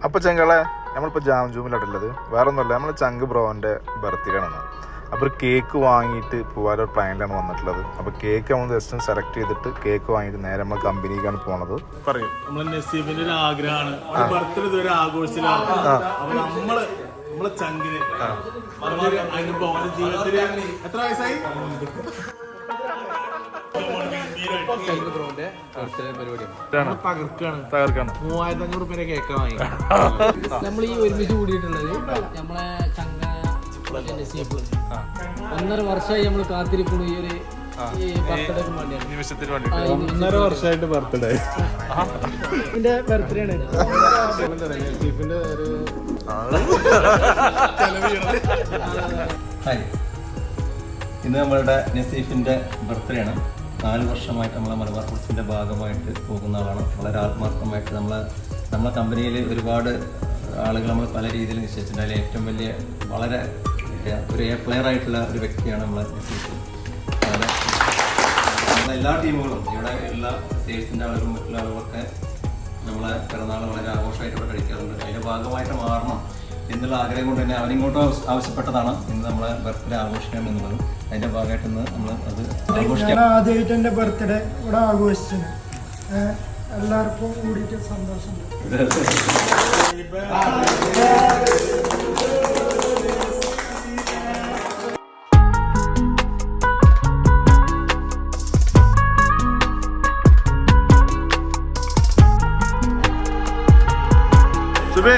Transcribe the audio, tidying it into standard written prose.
അപ്പോൾ ചങ്കളെ നമ്മളിപ്പോൾ ജാം ജൂമിലുള്ളത് വേറെ ഒന്നുമല്ല, നമ്മൾ ചങ്ക് ബ്രോൻ്റെ ബർത്ത്ഡേ ആണ്. അപ്പോൾ ഒരു കേക്ക് വാങ്ങിയിട്ട് പോകാനൊരു പ്ലാനിലാണ് വന്നിട്ടുള്ളത്. അപ്പോൾ കേക്ക് നമ്മൾ ജസ്റ്റ് സെലക്ട് ചെയ്തിട്ട് കേക്ക് വാങ്ങിയിട്ട് നേരെ നമ്മൾ കമ്പനിക്കാണ് പോണത്. പറയും നമ്മളെ നസീബിന്റെ ഒരു ആഗ്രഹമാണ്, ബർത്ത്ഡേ ഇതുവരെ ആഘോഷിച്ചിലാണ്. അപ്പൊ നമ്മളെ ചങ്കിന് അനുഭവം ജീവിതത്തില് എത്ര വയസ്സായി തകർക്കാണ് 3500 രൂപ കേക്ക് വാങ്ങി. നമ്മൾ ഈ ഒരുമിച്ച് കൂടിയിട്ടുള്ളത് നമ്മളെ ചങ്ക നസീബ് 1.5 വർഷമായി നമ്മൾ കാത്തിരിക്കുന്നു ഈ ഒരു ബർത്ത്ഡേക്ക് വേണ്ടിയാണ്. 1.5 വർഷമായിട്ട് ബർത്ത്ഡേ എന്റെ ബർത്ത്ഡേ ആണ്. ഹായ്, ഇന്ന് നമ്മളുടെ നസീഫിൻ്റെ ബർത്ത്ഡേ ആണ്. 4 വർഷമായിട്ട് നമ്മളെ മലബാർ ഫുഡ്സിൻ്റെ ഭാഗമായിട്ട് പോകുന്ന ആളാണ്. വളരെ ആത്മാർത്ഥമായിട്ട് നമ്മളെ കമ്പനിയിൽ ഒരുപാട് ആളുകൾ നമ്മൾ പല രീതിയിൽ നിശ്ചയിച്ചിട്ടുണ്ട്. അതിൽ ഏറ്റവും വലിയ വളരെ ഒരു പ്ലെയർ ആയിട്ടുള്ള ഒരു വ്യക്തിയാണ് നമ്മളെ നസീഫ്. അതുപോലെ എല്ലാ ടീമുകളും ഇവിടെ എല്ലാ സെയിൽസിൻ്റെ ആളുകളും മറ്റുള്ള ആളുകളൊക്കെ നമ്മളെ പിറന്നാൾ വളരെ ആഘോഷമായിട്ട് ഇവിടെ കഴിക്കാറുണ്ട്. അതിൻ്റെ ഭാഗമായിട്ട് മാറണം എന്നുള്ള ആഗ്രഹം കൊണ്ട് തന്നെ അവനിങ്ങോട്ടും ആവശ്യപ്പെട്ടതാണ് ഇന്ന് നമ്മളെ ബർത്ത്ഡേ ആഘോഷിക്കണം എന്നുള്ളത്. അതിൻ്റെ ഭാഗമായിട്ട് ഇന്ന് നമ്മൾ അത് ആഘോഷിക്കാം. ആദ്യമായിട്ട് എൻ്റെ ബർത്ത്ഡേ ഇവിടെ ആഘോഷിച്ചു. എല്ലാവർക്കും കൂടിയിട്ട് സന്തോഷമുണ്ട്. സുബേ